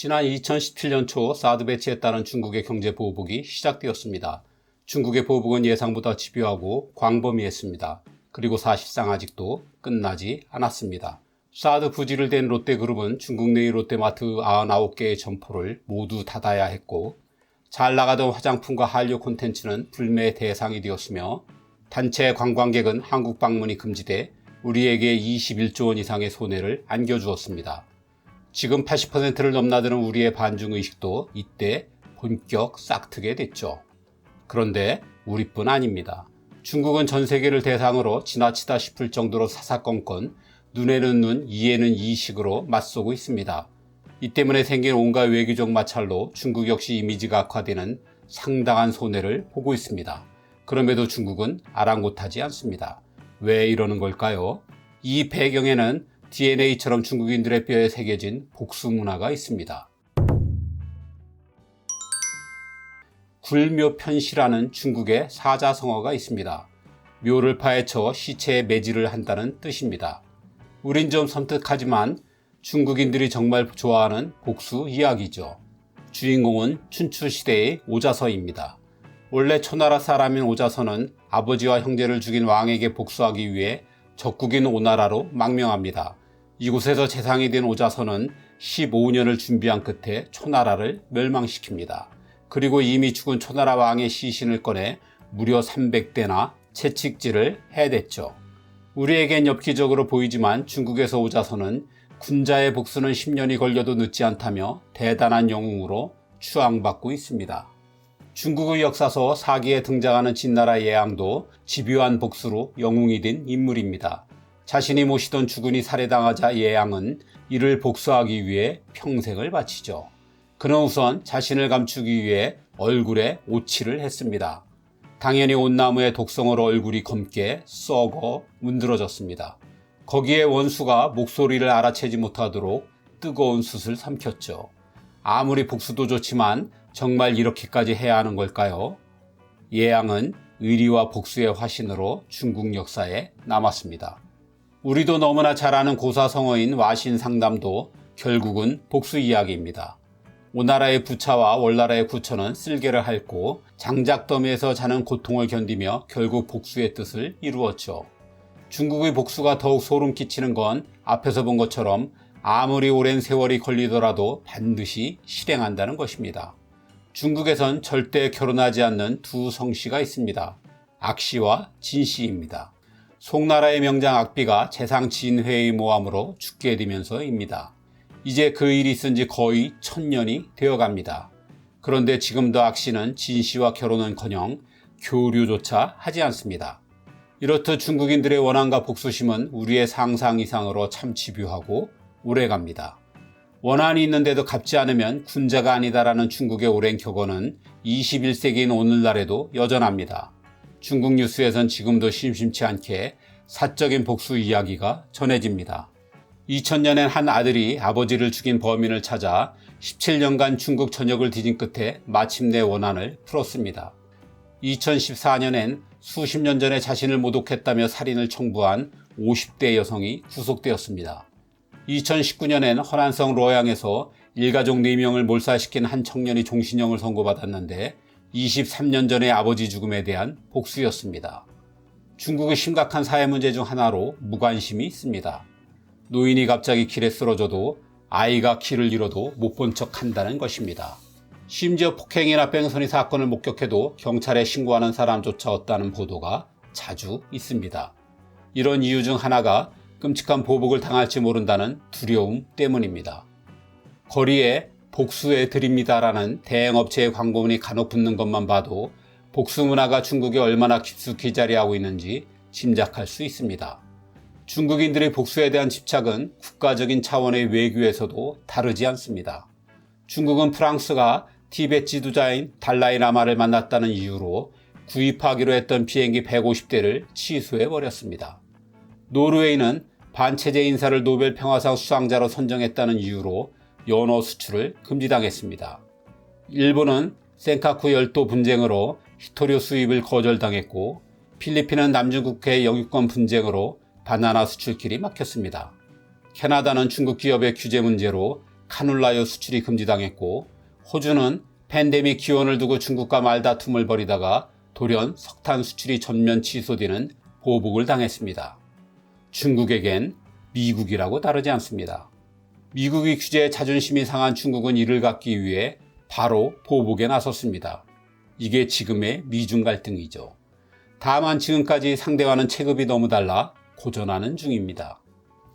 지난 2017년 초 사드 배치에 따른 중국의 경제 보복이 시작되었습니다. 중국의 보복은 예상보다 집요하고 광범위했습니다. 그리고 사실상 아직도 끝나지 않았습니다. 사드 부지를 댄 롯데그룹은 중국 내의 롯데마트 99개의 점포를 모두 닫아야 했고, 잘 나가던 화장품과 한류 콘텐츠는 불매의 대상이 되었으며, 단체 관광객은 한국 방문이 금지돼 우리에게 21조 원 이상의 손해를 안겨주었습니다. 지금 80%를 넘나드는 우리의 반중의식도 이때 본격 싹트게 됐죠. 그런데 우리뿐 아닙니다. 중국은 전 세계를 대상으로 지나치다 싶을 정도로 사사건건 눈에는 눈, 이에는 이식으로 맞서고 있습니다. 이 때문에 생긴 온갖 외교적 마찰로 중국 역시 이미지가 악화되는 상당한 손해를 보고 있습니다. 그럼에도 중국은 아랑곳하지 않습니다. 왜 이러는 걸까요? 이 배경에는 DNA처럼 중국인들의 뼈에 새겨진 복수 문화가 있습니다. 굴묘편시라는 중국의 사자성어가 있습니다. 묘를 파헤쳐 시체에 매질을 한다는 뜻입니다. 우린 좀 섬뜩하지만 중국인들이 정말 좋아하는 복수 이야기죠. 주인공은 춘추시대의 오자서입니다. 원래 초나라 사람인 오자서는 아버지와 형제를 죽인 왕에게 복수하기 위해 적국인 오나라로 망명합니다. 이곳에서 재상이 된 오자서는 15년을 준비한 끝에 초나라를 멸망시킵니다. 그리고 이미 죽은 초나라 왕의 시신을 꺼내 무려 300대나 채찍질을 해댔죠. 우리에겐 엽기적으로 보이지만 중국에서 오자서는 군자의 복수는 10년이 걸려도 늦지 않다며 대단한 영웅으로 추앙받고 있습니다. 중국의 역사서 사기에 등장하는 진나라 예양도 집요한 복수로 영웅이 된 인물입니다. 자신이 모시던 주군이 살해당하자 예양은 이를 복수하기 위해 평생을 바치죠. 그는 우선 자신을 감추기 위해 얼굴에 오칠을 했습니다. 당연히 온나무의 독성으로 얼굴이 검게 썩어 문드러졌습니다. 거기에 원수가 목소리를 알아채지 못하도록 뜨거운 숯을 삼켰죠. 아무리 복수도 좋지만 정말 이렇게까지 해야 하는 걸까요? 예양은 의리와 복수의 화신으로 중국 역사에 남았습니다. 우리도 너무나 잘 아는 고사성어인 와신상담도 결국은 복수 이야기입니다. 오나라의 부차와 월나라의 구처는 쓸개를 핥고 장작더미에서 자는 고통을 견디며 결국 복수의 뜻을 이루었죠. 중국의 복수가 더욱 소름 끼치는 건 앞에서 본 것처럼 아무리 오랜 세월이 걸리더라도 반드시 실행한다는 것입니다. 중국에선 절대 결혼하지 않는 두 성씨가 있습니다. 악씨와 진씨입니다. 송나라의 명장 악비가 재상 진회의 모함으로 죽게 되면서입니다. 이제 그 일이 있은 지 거의 1000년이 되어갑니다. 그런데 지금도 악씨는 진씨와 결혼은커녕 교류조차 하지 않습니다. 이렇듯 중국인들의 원한과 복수심은 우리의 상상 이상으로 참 집요하고 오래갑니다. 원한이 있는데도 갚지 않으면 군자가 아니다라는 중국의 오랜 격언은 21세기인 오늘날에도 여전합니다. 중국 뉴스에선 지금도 심심치 않게 사적인 복수 이야기가 전해집니다. 2000년엔 한 아들이 아버지를 죽인 범인을 찾아 17년간 중국 전역을 뒤진 끝에 마침내 원한을 풀었습니다. 2014년엔 수십 년 전에 자신을 모독했다며 살인을 청부한 50대 여성이 구속되었습니다. 2019년엔 허난성 로양에서 일가족 4명을 몰살시킨 한 청년이 종신형을 선고받았는데 23년 전의 아버지 죽음에 대한 복수였습니다. 중국의 심각한 사회 문제 중 하나로 무관심이 있습니다. 노인이 갑자기 길에 쓰러져도 아이가 길을 잃어도 못 본 척 한다는 것입니다. 심지어 폭행이나 뺑소니 사건을 목격해도 경찰에 신고하는 사람조차 없다는 보도가 자주 있습니다. 이런 이유 중 하나가 끔찍한 보복을 당할지 모른다는 두려움 때문입니다. 거리에 복수해 드립니다라는 대행업체의 광고문이 간혹 붙는 것만 봐도 복수 문화가 중국에 얼마나 깊숙이 자리하고 있는지 짐작할 수 있습니다. 중국인들의 복수에 대한 집착은 국가적인 차원의 외교에서도 다르지 않습니다. 중국은 프랑스가 티베트 지도자인 달라이라마를 만났다는 이유로 구입하기로 했던 비행기 150대를 취소해버렸습니다. 노르웨이는 반체제 인사를 노벨 평화상 수상자로 선정했다는 이유로 연어 수출을 금지당했습니다. 일본은 센카쿠 열도 분쟁으로 히토류 수입을 거절당했고, 필리핀은 남중국해의 영유권 분쟁으로 바나나 수출길이 막혔습니다. 캐나다는 중국 기업의 규제 문제로 카놀라유 수출이 금지당했고, 호주는 팬데믹 기원을 두고 중국과 말다툼을 벌이다가 돌연 석탄 수출이 전면 취소되는 보복을 당했습니다. 중국에겐 미국이라고 다르지 않습니다. 미국의 규제에 자존심이 상한 중국은 이를 갚기 위해 바로 보복에 나섰습니다. 이게 지금의 미중 갈등이죠. 다만 지금까지 상대와는 체급이 너무 달라 고전하는 중입니다.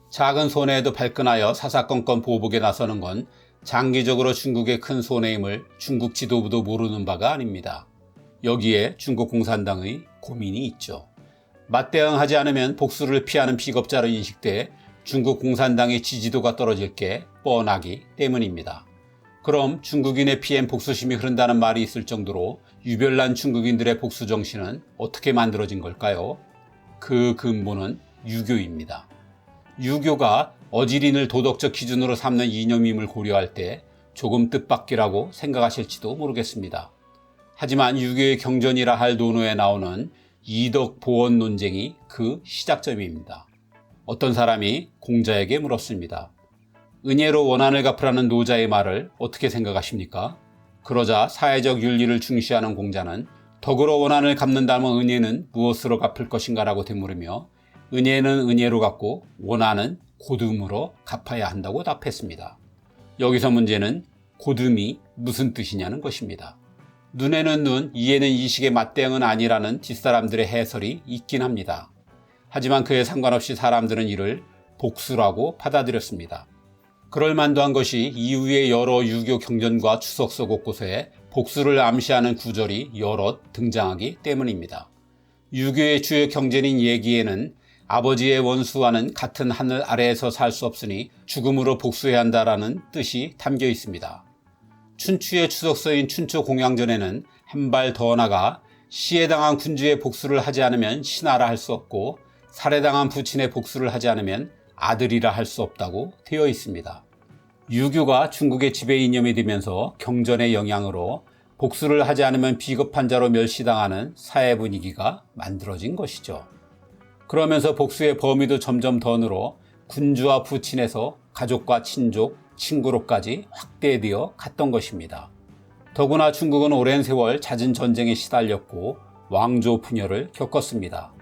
작은 손해에도 발끈하여 사사건건 보복에 나서는 건 장기적으로 중국의 큰 손해임을 중국 지도부도 모르는 바가 아닙니다. 여기에 중국 공산당의 고민이 있죠. 맞대응하지 않으면 복수를 피하는 비겁자로 인식돼 중국 공산당의 지지도가 떨어질 게 뻔하기 때문입니다. 그럼 중국인의 피엔 복수심이 흐른다는 말이 있을 정도로 유별난 중국인들의 복수 정신은 어떻게 만들어진 걸까요? 그 근본은 유교입니다. 유교가 어지린을 도덕적 기준으로 삼는 이념임을 고려할 때 조금 뜻밖이라고 생각하실지도 모르겠습니다. 하지만 유교의 경전이라 할 논어에 나오는 이덕 보원 논쟁이 그 시작점입니다. 어떤 사람이 공자에게 물었습니다. 은혜로 원한을 갚으라는 노자의 말을 어떻게 생각하십니까? 그러자 사회적 윤리를 중시하는 공자는 덕으로 원한을 갚는다면 은혜는 무엇으로 갚을 것인가 라고 되물으며 은혜는 은혜로 갚고 원한은 고듬으로 갚아야 한다고 답했습니다. 여기서 문제는 고듬이 무슨 뜻이냐는 것입니다. 눈에는 눈, 이에는 이식의 맞대응은 아니라는 뒷사람들의 해설이 있긴 합니다. 하지만 그에 상관없이 사람들은 이를 복수라고 받아들였습니다. 그럴 만도 한 것이 이후의 여러 유교 경전과 추석서 곳곳에 복수를 암시하는 구절이 여럿 등장하기 때문입니다. 유교의 주요 경전인 예기에는 아버지의 원수와는 같은 하늘 아래에서 살 수 없으니 죽음으로 복수해야 한다라는 뜻이 담겨 있습니다. 춘추의 추석서인 춘추공양전에는 한 발 더 나가 시해당한 군주의 복수를 하지 않으면 신하라 할 수 없고 살해당한 부친의 복수를 하지 않으면 아들이라 할 수 없다고 되어 있습니다. 유교가 중국의 지배 이념이 되면서 경전의 영향으로 복수를 하지 않으면 비겁한 자로 멸시당하는 사회 분위기가 만들어진 것이죠. 그러면서 복수의 범위도 점점 더 늘어 군주와 부친에서 가족과 친족, 친구로까지 확대되어 갔던 것입니다. 더구나 중국은 오랜 세월 잦은 전쟁에 시달렸고 왕조 분열을 겪었습니다.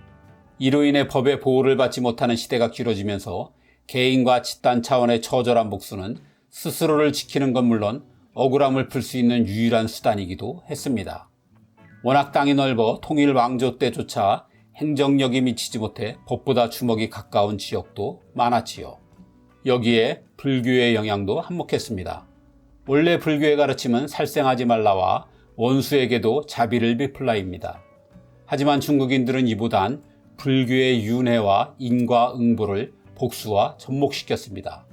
이로 인해 법의 보호를 받지 못하는 시대가 길어지면서 개인과 집단 차원의 처절한 복수는 스스로를 지키는 건 물론 억울함을 풀 수 있는 유일한 수단이기도 했습니다. 워낙 땅이 넓어 통일 왕조 때조차 행정력이 미치지 못해 법보다 주먹이 가까운 지역도 많았지요. 여기에 불교의 영향도 한몫했습니다. 원래 불교의 가르침은 살생하지 말라와 원수에게도 자비를 베풀라입니다. 하지만 중국인들은 이보단 불교의 윤회와 인과응보를 복수와 접목시켰습니다.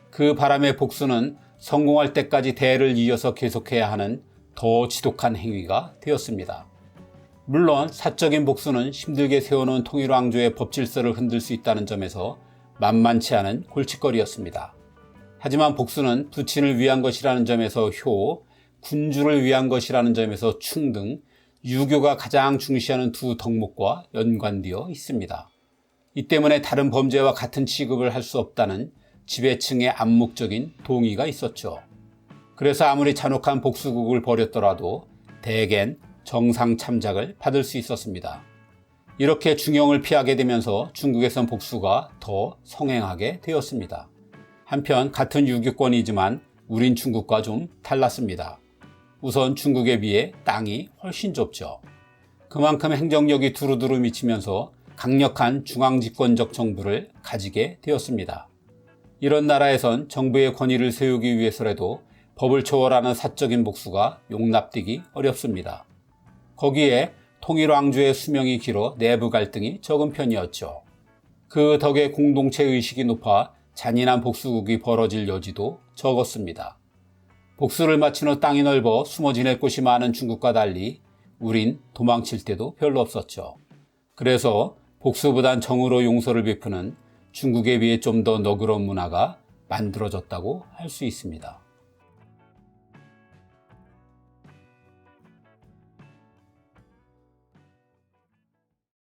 그 바람에 복수는 성공할 때까지 대를 이어서 계속해야 하는 더 지독한 행위가 되었습니다. 물론 사적인 복수는 힘들게 세워놓은 통일왕조의 법질서를 흔들 수 있다는 점에서 만만치 않은 골칫거리였습니다. 하지만 복수는 부친을 위한 것이라는 점에서 효, 군주를 위한 것이라는 점에서 충 등 유교가 가장 중시하는 두 덕목과 연관되어 있습니다. 이 때문에 다른 범죄와 같은 취급을 할 수 없다는 지배층의 암묵적인 동의가 있었죠. 그래서 아무리 잔혹한 복수극을 벌였더라도 대개는 정상 참작을 받을 수 있었습니다. 이렇게 중형을 피하게 되면서 중국에선 복수가 더 성행하게 되었습니다. 한편 같은 유교권이지만 우린 중국과 좀 달랐습니다. 우선 중국에 비해 땅이 훨씬 좁죠. 그만큼 행정력이 두루두루 미치면서 강력한 중앙집권적 정부를 가지게 되었습니다. 이런 나라에선 정부의 권위를 세우기 위해서라도 법을 초월하는 사적인 복수가 용납되기 어렵습니다. 거기에 통일왕조의 수명이 길어 내부 갈등이 적은 편이었죠. 그 덕에 공동체 의식이 높아 잔인한 복수극이 벌어질 여지도 적었습니다. 복수를 마친 후 땅이 넓어 숨어 지낼 곳이 많은 중국과 달리 우린 도망칠 데도 별로 없었죠. 그래서 복수보단 정으로 용서를 베푸는 중국에 비해 좀 더 너그러운 문화가 만들어졌다고 할 수 있습니다.